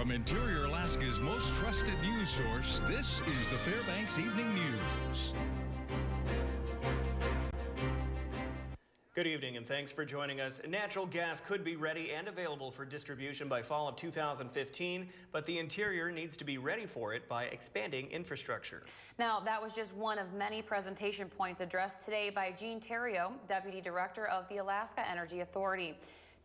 From Interior Alaska's most trusted news source, this is the Fbx Evening News. Good evening and thanks for joining us. Natural gas could be ready and available for distribution by fall of 2015, but the Interior needs to be ready for it by expanding infrastructure. Now, that was just one of many presentation points addressed today by Gene Theriault, Deputy Director of the Alaska Energy Authority.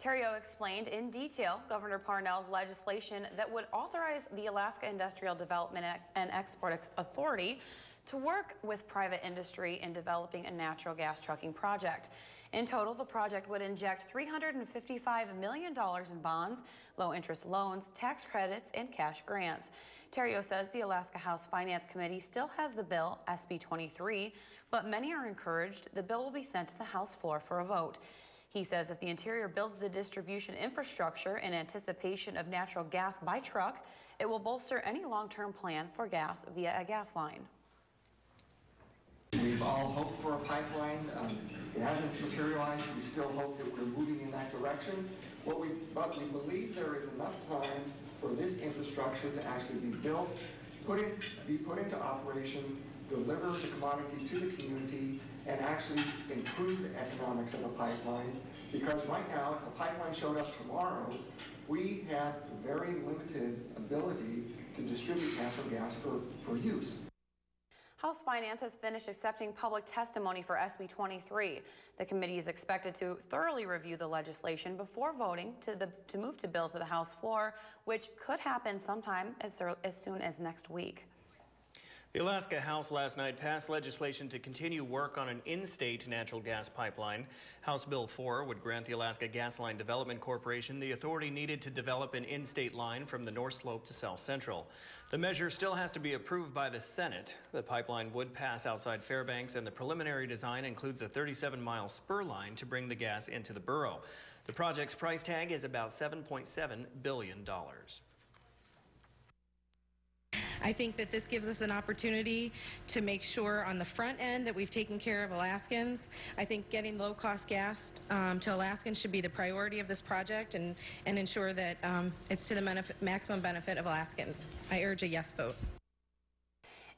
Theriault explained in detail Governor Parnell's legislation that would authorize the Alaska Industrial Development and Export Authority to work with private industry in developing a natural gas trucking project. In total, the project would inject $355 million in bonds, low-interest loans, tax credits, and cash grants. Theriault says the Alaska House Finance Committee still has the bill, SB 23, but many are encouraged the bill will be sent to the House floor for a vote. He says if the Interior builds the distribution infrastructure in anticipation of natural gas by truck, it will bolster any long-term plan for gas via a gas line. We've all hoped for a pipeline. It hasn't materialized. We still hope that we're moving in that direction. But we believe there is enough time for this infrastructure to actually be built, be put into operation, deliver the commodity to the community, and actually improve the economics of the pipeline. Because right now, if a pipeline showed up tomorrow, we have very limited ability to distribute natural gas for use. House Finance has finished accepting public testimony for SB 23. The committee is expected to thoroughly review the legislation before voting to move the bill to the House floor, which could happen sometime as soon as next week. The Alaska House last night passed legislation to continue work on an in-state natural gas pipeline. House Bill 4 would grant the Alaska Gas Line Development Corporation the authority needed to develop an in-state line from the North Slope to South Central. The measure still has to be approved by the Senate. The pipeline would pass outside Fairbanks, and the preliminary design includes a 37-mile spur line to bring the gas into the borough. The project's price tag is about $7.7 billion. I think that this gives us an opportunity to make sure on the front end that we've taken care of Alaskans. I think getting low-cost gas to Alaskans should be the priority of this project and ensure that it's to the maximum benefit of Alaskans. I urge a yes vote.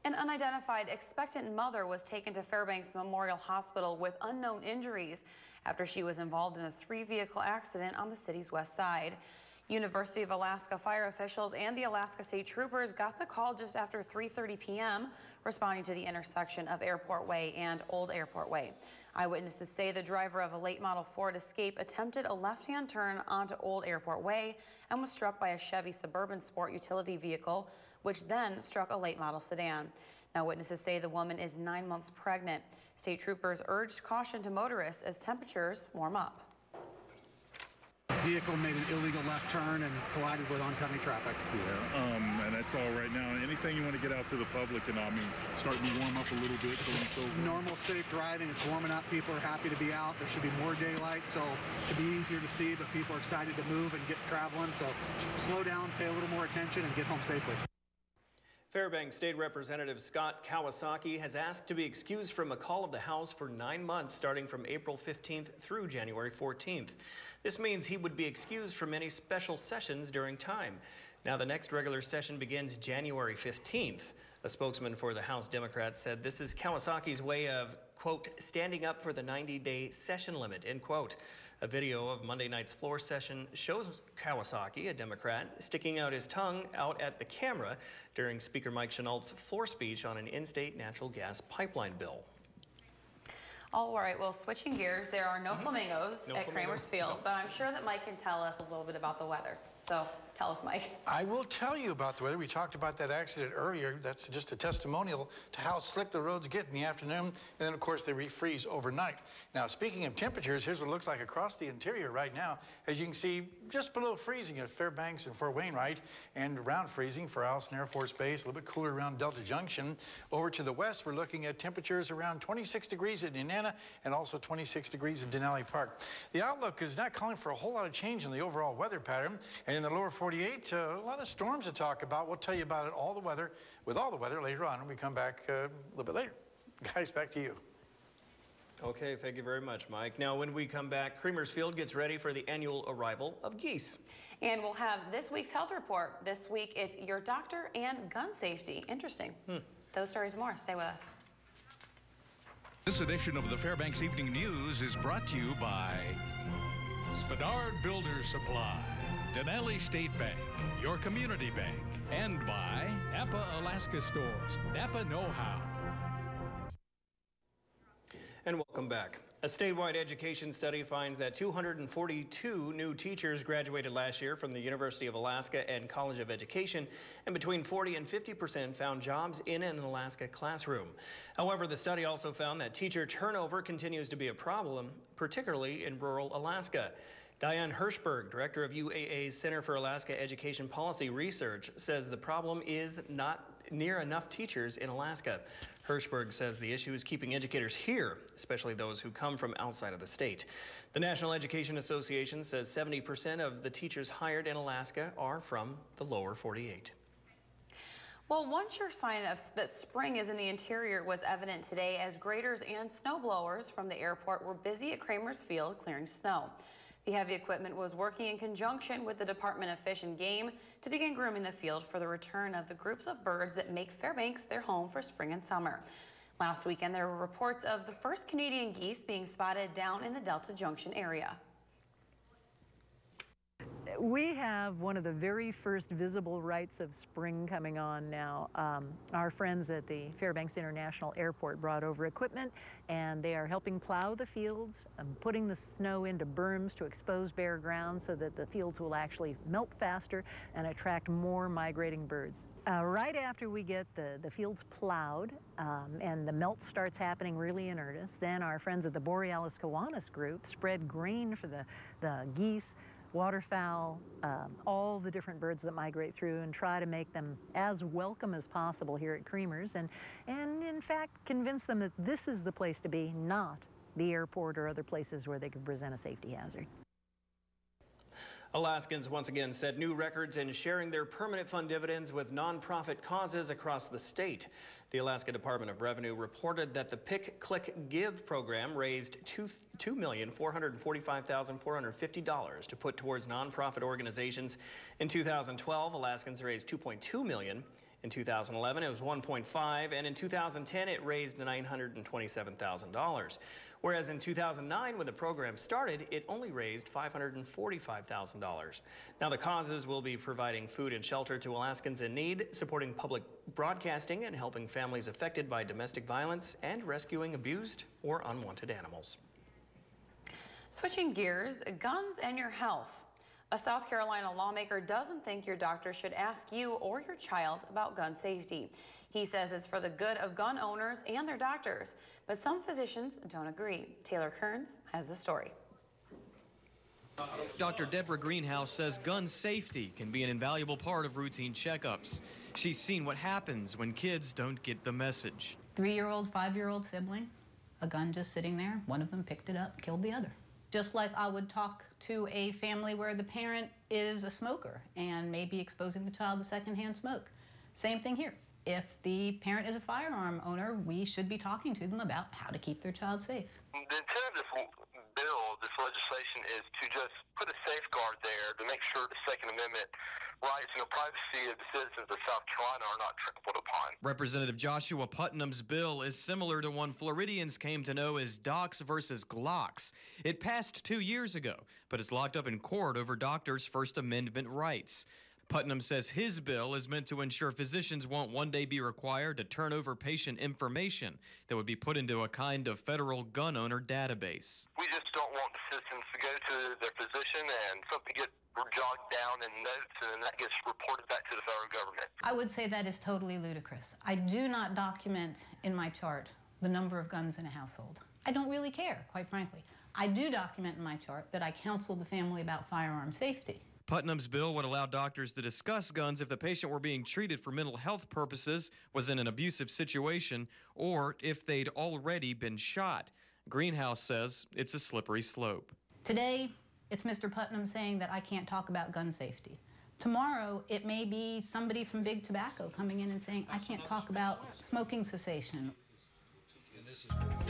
An unidentified expectant mother was taken to Fairbanks Memorial Hospital with unknown injuries after she was involved in a 3-vehicle accident on the city's west side. University of Alaska fire officials and the Alaska State Troopers got the call just after 3:30 p.m., responding to the intersection of Airport Way and Old Airport Way. Eyewitnesses say the driver of a late model Ford Escape attempted a left-hand turn onto Old Airport Way and was struck by a Chevy Suburban Sport utility vehicle, which then struck a late model sedan. Now, witnesses say the woman is 9 months pregnant. State Troopers urged caution to motorists as temperatures warm up. Vehicle made an illegal left turn and collided with oncoming traffic. Yeah, and that's all right now. Anything you want to get out to the public, and I mean, starting to warm up a little bit. Normal, safe driving. It's warming up. People are happy to be out. There should be more daylight, so it should be easier to see, but people are excited to move and get traveling. So slow down, pay a little more attention, and get home safely. Fairbanks State Representative Scott Kawasaki has asked to be excused from a call of the House for 9 months starting from April 15th through January 14th. This means he would be excused from any special sessions during time. Now the next regular session begins January 15th. A spokesman for the House Democrats said this is Kawasaki's way of, quote, standing up for the 90-day session limit, end quote. A video of Monday night's floor session shows Kawasaki, a Democrat, sticking out his tongue out at the camera during Speaker Mike Chenault's floor speech on an in-state natural gas pipeline bill. All right, well, switching gears, there are no flamingos at Kramer's Field, but I'm sure that Mike can tell us a little bit about the weather. So tell us, Mike. I will tell you about the weather. We talked about that accident earlier. That's just a testimonial to how slick the roads get in the afternoon. And then, of course, they refreeze overnight. Now, speaking of temperatures, here's what it looks like across the interior right now. As you can see, just below freezing at Fairbanks and Fort Wainwright, and around freezing for Allison Air Force Base, a little bit cooler around Delta Junction. Over to the west, we're looking at temperatures around 26 degrees at Nenana and also 26 degrees in Denali Park. The outlook is not calling for a whole lot of change in the overall weather pattern. And in the lower 48, a lot of storms to talk about. We'll tell you about it, all the weather later on when we come back a little bit later. Guys, back to you. Okay, thank you very much, Mike. Now, when we come back, Creamers Field gets ready for the annual arrival of geese. And we'll have this week's health report. This week, it's your doctor and gun safety. Interesting. Those stories and more. Stay with us. This edition of the Fairbanks Evening News is brought to you by Spadard Builder Supply, Denali State Bank, your community bank, and by Napa Alaska Stores, Napa Know-How. And welcome back. A statewide education study finds that 242 new teachers graduated last year from the University of Alaska and College of Education, and between 40 and 50% found jobs in an Alaska classroom. However, the study also found that teacher turnover continues to be a problem, particularly in rural Alaska. Diane Hirschberg, director of UAA's Center for Alaska Education Policy Research, says the problem is not near enough teachers in Alaska. Hirschberg says the issue is keeping educators here, especially those who come from outside of the state. The National Education Association says 70% of the teachers hired in Alaska are from the lower 48. Well, one sure sign that spring is in the interior was evident today as graders and snowblowers from the airport were busy at Creamers Field clearing snow. The heavy equipment was working in conjunction with the Department of Fish and Game to begin grooming the field for the return of the groups of birds that make Fairbanks their home for spring and summer. Last weekend, there were reports of the first Canadian geese being spotted down in the Delta Junction area. We have one of the very first visible rites of spring coming on now. Our friends at the Fairbanks International Airport brought over equipment, and they are helping plow the fields, putting the snow into berms to expose bare ground so that the fields will actually melt faster and attract more migrating birds. Right after we get the fields plowed and the melt starts happening really in earnest, then our friends at the Borealis Kiwanis group spread grain for the geese, waterfowl, all the different birds that migrate through, and try to make them as welcome as possible here at Creamers, and in fact convince them that this is the place to be, not the airport or other places where they could present a safety hazard. Alaskans once again set new records in sharing their permanent fund dividends with nonprofit causes across the state. The Alaska Department of Revenue reported that the Pick, Click, Give program raised $2,445,450 to put towards nonprofit organizations. In 2012, Alaskans raised $2.2 million. In 2011, it was $1.5, and in 2010, it raised $927,000. Whereas in 2009, when the program started, it only raised $545,000. Now, the causes will be providing food and shelter to Alaskans in need, supporting public broadcasting, and helping families affected by domestic violence, and rescuing abused or unwanted animals. Switching gears, guns and your health. A South Carolina lawmaker doesn't think your doctor should ask you or your child about gun safety. He says it's for the good of gun owners and their doctors, but some physicians don't agree. Taylor Kearns has the story. Dr. Deborah Greenhouse says gun safety can be an invaluable part of routine checkups. She's seen what happens when kids don't get the message. 3-year-old, 5-year-old sibling, a gun just sitting there, one of them picked it up, killed the other. Just like I would talk to a family where the parent is a smoker and maybe exposing the child to secondhand smoke. Same thing here. If the parent is a firearm owner, we should be talking to them about how to keep their child safe. The intent of this bill, this legislation, is to just put a safeguard there to make sure the Second Amendment rights and the privacy of the citizens of South Carolina are not trampled upon. Representative Joshua Putnam's bill is similar to one Floridians came to know as Docs versus Glocks. It passed 2 years ago, but it's locked up in court over doctors' First Amendment rights. Putnam says his bill is meant to ensure physicians won't one day be required to turn over patient information that would be put into a kind of federal gun owner database. We just don't want the citizens to go to their physician and something get jogged down in notes and that gets reported back to the federal government. I would say that is totally ludicrous. I do not document in my chart the number of guns in a household. I don't really care, quite frankly. I do document in my chart that I counsel the family about firearm safety. Putnam's bill would allow doctors to discuss guns if the patient were being treated for mental health purposes, was in an abusive situation, or if they'd already been shot. Greenhouse says it's a slippery slope. Today, it's Mr. Putnam saying that I can't talk about gun safety. Tomorrow, it may be somebody from Big Tobacco coming in and saying I can't talk about smoking cessation.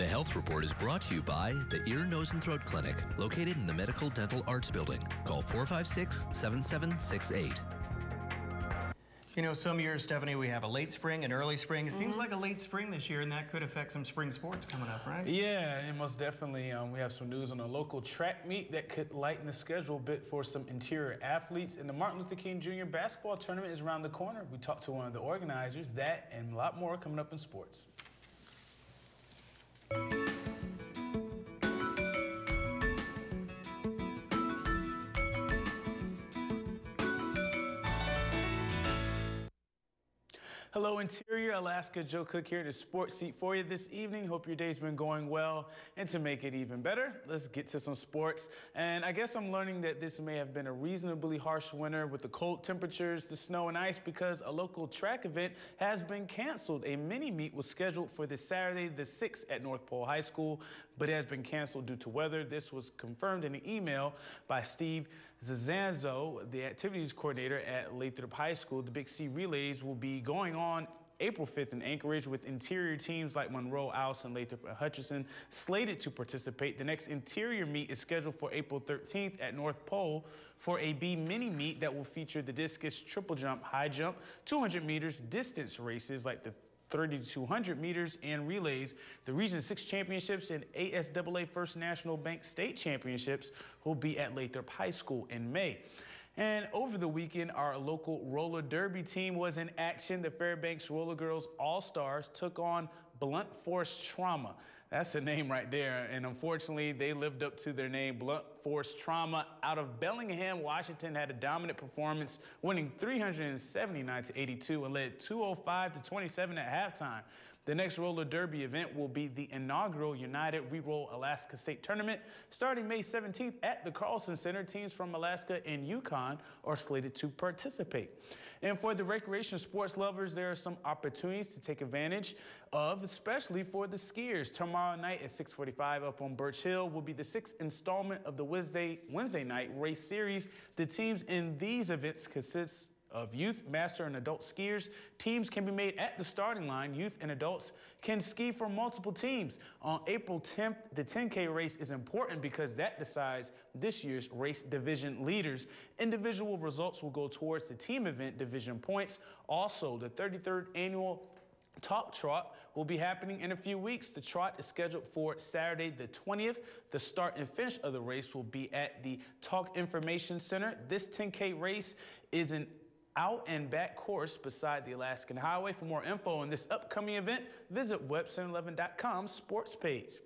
The Health Report is brought to you by the Ear, Nose, and Throat Clinic, located in the Medical Dental Arts Building. Call 456-7768. You know, some years, Stephanie, we have a late spring and early spring. It seems like a late spring this year, and that could affect some spring sports coming up, right? Yeah, and most definitely we have some news on a local track meet that could lighten the schedule a bit for some interior athletes. And the Martin Luther King Jr. basketball tournament is around the corner. We talked to one of the organizers. That and a lot more coming up in sports. Hello, Interior Alaska. Joe Cook here to Sports Seat for you this evening. Hope your day's been going well. And to make it even better, let's get to some sports. And I guess I'm learning that this may have been a reasonably harsh winter with the cold temperatures, the snow and ice, because a local track event has been canceled. A mini meet was scheduled for this Saturday, the 6th at North Pole High School, but it has been canceled due to weather. This was confirmed in an email by Steve Zazanzo, the activities coordinator at Lathrop High School. The Big C Relays will be going on April 5th in Anchorage, with interior teams like Monroe, Allison, Lathrop, and Hutchinson slated to participate. The next interior meet is scheduled for April 13th at North Pole for a B mini meet that will feature the discus, triple jump, high jump, 200 meters, distance races like the 30 to 200 meters and relays. The Region 6 championships and ASAA First National Bank State Championships will be at Lathrop High School in May. And over the weekend, our local roller derby team was in action. The Fairbanks Roller Girls All-Stars took on Blunt Force Trauma. That's the name right there. And unfortunately, they lived up to their name. Blunt Force Trauma out of Bellingham, Washington, had a dominant performance, winning 379-82 and led 205-27 at halftime. The next roller derby event will be the inaugural United Reroll Alaska State Tournament starting May 17th at the Carlson Center. Teams from Alaska and Yukon are slated to participate. And for the recreation sports lovers, there are some opportunities to take advantage of, especially for the skiers. Tomorrow night at 6:45 up on Birch Hill will be the 6th installment of the Wednesday night race series. The teams in these events consist of youth, master, and adult skiers. Teams can be made at the starting line. Youth and adults can ski for multiple teams. On April 10th, the 10K race is important because that decides this year's race division leaders. Individual results will go towards the team event division points. Also, the 33rd annual Talk Trot will be happening in a few weeks. The trot is scheduled for Saturday the 20th. The start and finish of the race will be at the Talk Information Center. This 10K race is an out and back course beside the Alaskan Highway. For more info on this upcoming event, visit webcenter11.com sports page.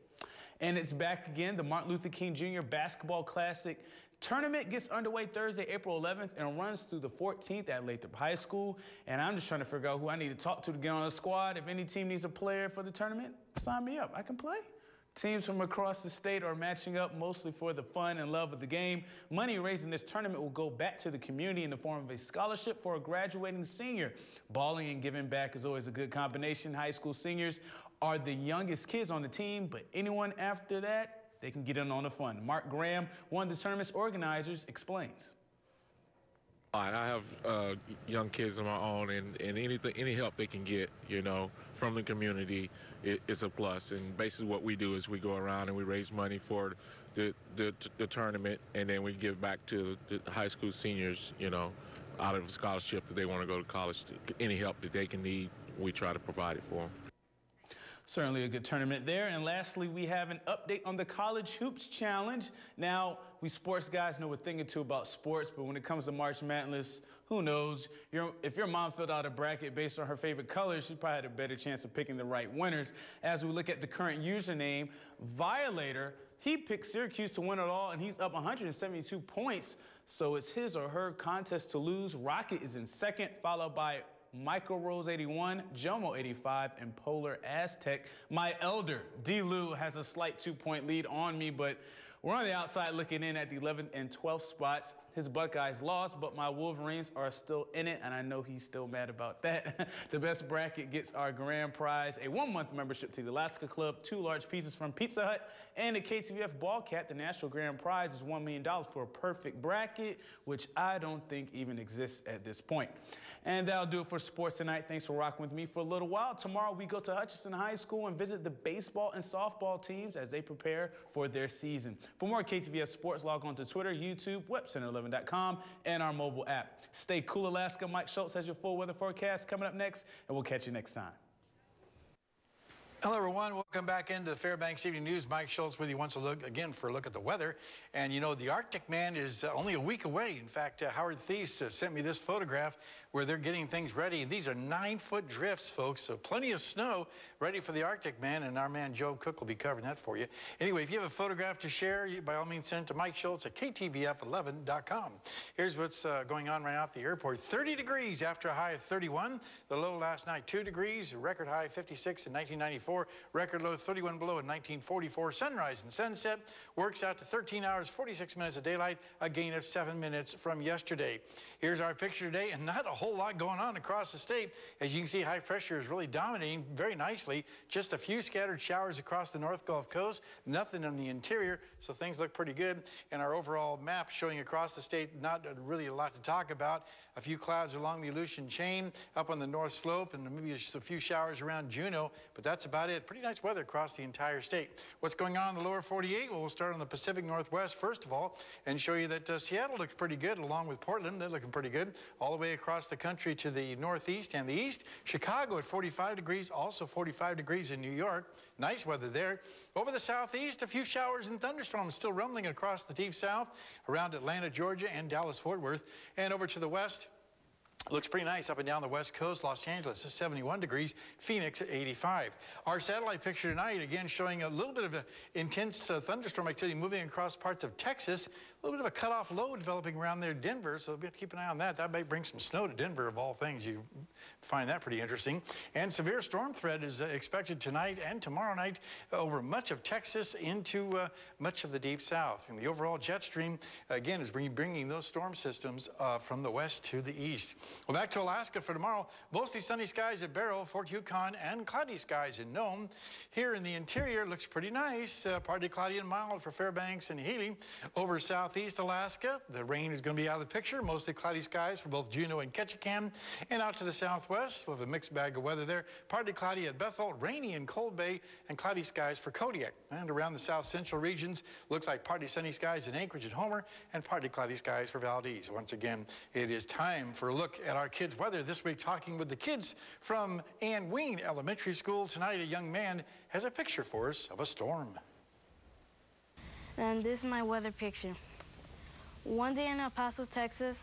And it's back again. The Martin Luther King Jr. Basketball Classic tournament gets underway Thursday, April 11th, and runs through the 14th at Lathrop High School. And I'm just trying to figure out who I need to talk to get on the squad. If any team needs a player for the tournament, sign me up. I can play. Teams from across the state are matching up mostly for the fun and love of the game. Money raised in this tournament will go back to the community in the form of a scholarship for a graduating senior. Balling and giving back is always a good combination. High school seniors are the youngest kids on the team, but anyone after that, they can get in on the fun. Mark Graham, one of the tournament's organizers, explains. I have young kids of my own, and any help they can get, from the community is a plus. And basically what we do is we go around and we raise money for the tournament, and then we give back to the high school seniors, out of a scholarship that they want to go to college. Any help that they can need, we try to provide it for them. Certainly a good tournament there. And lastly, we have an update on the College Hoops Challenge. Now, we sports guys know a thing or two about sports, but when it comes to March Madness, who knows? If your mom filled out a bracket based on her favorite colors, she probably had a better chance of picking the right winners. As we look at the current username, Violator, he picked Syracuse to win it all, and he's up 172 points. So it's his or her contest to lose. Rocket is in second, followed by Michael Rose 81, Jomo 85, and Polar Aztec. My elder, D. Lou, has a slight 2-point lead on me, but We're on the outside looking in at the 11th and 12th spots. His Buckeyes lost, but my Wolverines are still in it, and I know he's still mad about that. The best bracket gets our grand prize, a 1-month membership to the Alaska Club, 2 large pizzas from Pizza Hut, and a KTVF ball cap. The national grand prize is $1 million for a perfect bracket, which I don't think even exists at this point. And that'll do it for sports tonight. Thanks for rocking with me for a little while. Tomorrow we go to Hutchinson High School and visit the baseball and softball teams as they prepare for their season. For more KTVF sports, log on to Twitter, YouTube, webcenter11.com, and our mobile app. Stay cool, Alaska. Mike Schultz has your full weather forecast coming up next, and we'll catch you next time. Hello, everyone. Welcome back into the Fbx Evening News. Mike Schultz with you once again for a look at the weather. And, you know, the Arctic Man is only a week away. In fact, Howard Thies sent me this photograph where they're getting things ready. And these are 9-foot drifts, folks, so plenty of snow ready for the Arctic Man. And our man Joe Cook will be covering that for you. Anyway, if you have a photograph to share, by all means send it to Mike Schultz at KTVF11.com. Here's what's going on right now at the airport. 30 degrees after a high of 31. The low last night, 2 degrees. Record high 56 in 1994. Record low 31 below in 1944. Sunrise and sunset works out to 13 hours, 46 minutes of daylight, a gain of 7 minutes from yesterday. Here's our picture today, and not a whole lot going on across the state. As you can see, high pressure is really dominating very nicely. Just a few scattered showers across the North Gulf Coast, nothing in the interior, so things look pretty good. And our overall map showing across the state, not really a lot to talk about. A few clouds along the Aleutian chain, up on the North Slope, and maybe just a few showers around Juneau, but that's about it. Pretty nice weather across the entire state. What's going on in the lower 48? Well, we'll start on the Pacific Northwest first of all and show you that Seattle looks pretty good along with Portland. They're looking pretty good. All the way across the country to the northeast and the east. Chicago at 45 degrees, also 45 degrees in New York. Nice weather there. Over the southeast, a few showers and thunderstorms still rumbling across the deep south around Atlanta, Georgia, and Dallas-Fort Worth. And over to the west, looks pretty nice up and down the west coast. Los Angeles is 71 degrees, Phoenix at 85. Our satellite picture tonight, again, showing a little bit of an intense thunderstorm activity moving across parts of Texas. A little bit of a cutoff low developing around there, Denver, so we have to keep an eye on that. That might bring some snow to Denver, of all things. You find that pretty interesting. And severe storm threat is expected tonight and tomorrow night over much of Texas into much of the deep south. And the overall jet stream, again, is bringing those storm systems from the west to the east. Well, back to Alaska for tomorrow. Mostly sunny skies at Barrow, Fort Yukon, and cloudy skies in Nome. Here in the interior, looks pretty nice. Partly cloudy and mild for Fairbanks and Healy. Over southeast Alaska, the rain is going to be out of the picture. Mostly cloudy skies for both Juneau and Ketchikan. And out to the southwest, we'll have a mixed bag of weather there. Partly cloudy at Bethel, rainy in Cold Bay, and cloudy skies for Kodiak. And around the south central regions, looks like partly sunny skies in Anchorage and Homer, and partly cloudy skies for Valdez. Once again, it is time for a look at our kids' weather this week, talking with the kids from Ann Ween Elementary School. Tonight, a young man has a picture for us of a storm. And this is my weather picture. One day in El Paso, Texas,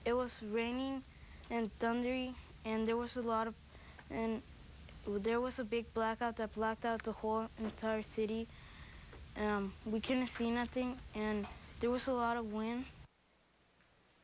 it was raining and thundery, and there was a big blackout that blacked out the whole entire city. We couldn't see nothing, and there was a lot of wind.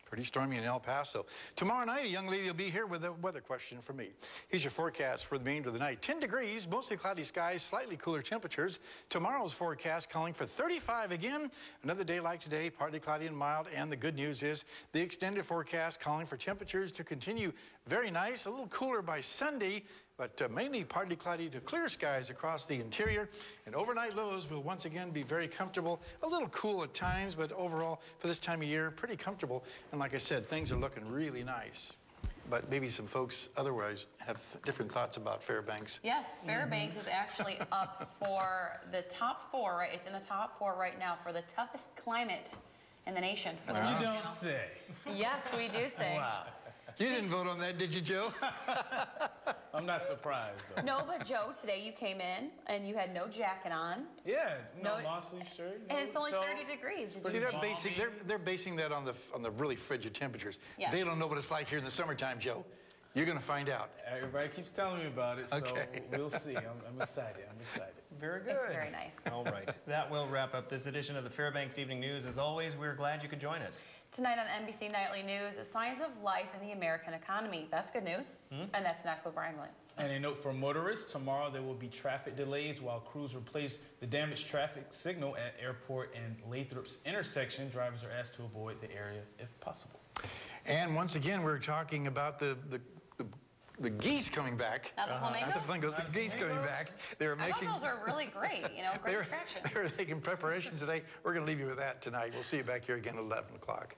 Pretty stormy in El Paso. Tomorrow night, a young lady will be here with a weather question for me. Here's your forecast for the remainder of the night. 10 degrees, mostly cloudy skies, slightly cooler temperatures. Tomorrow's forecast calling for 35 again. Another day like today, partly cloudy and mild. And the good news is the extended forecast calling for temperatures to continue very nice, a little cooler by Sunday, but mainly partly cloudy to clear skies across the interior. And overnight lows will once again be very comfortable, a little cool at times, but overall for this time of year, pretty comfortable. And like I said, things are looking really nice. But maybe some folks otherwise have different thoughts about Fairbanks. Yes, Fairbanks is actually up for the top 4, right? It's in the top 4 right now for the toughest climate in the nation. For the You don't say. Yes, we do say. Wow. You didn't vote on that, did you, Joe? I'm not surprised, though. No, but Joe, today you came in and you had no jacket on. Yeah, no long sleeve shirt. And it's only 30 degrees. See, they're basing that on the really frigid temperatures. Yes. They don't know what it's like here in the summertime, Joe. You're going to find out. Everybody keeps telling me about it, so okay. we'll see. I'm excited. I'm excited. Very good. It's very nice. All right. That will wrap up this edition of the Fairbanks Evening News. As always, we're glad you could join us. Tonight on NBC Nightly News, signs of life in the American economy. That's good news. And that's next with Brian Williams. And a note for motorists, tomorrow there will be traffic delays while crews replace the damaged traffic signal at Airport and Lathrop's intersection. Drivers are asked to avoid the area if possible. And once again, we're talking about the geese coming back. Not the flamingos? Not the flamingos, the geese coming back. They're making. I thought those are really great, you know, great attraction. They're making preparations today. We're going to leave you with that tonight. We'll see you back here again at 11 o'clock.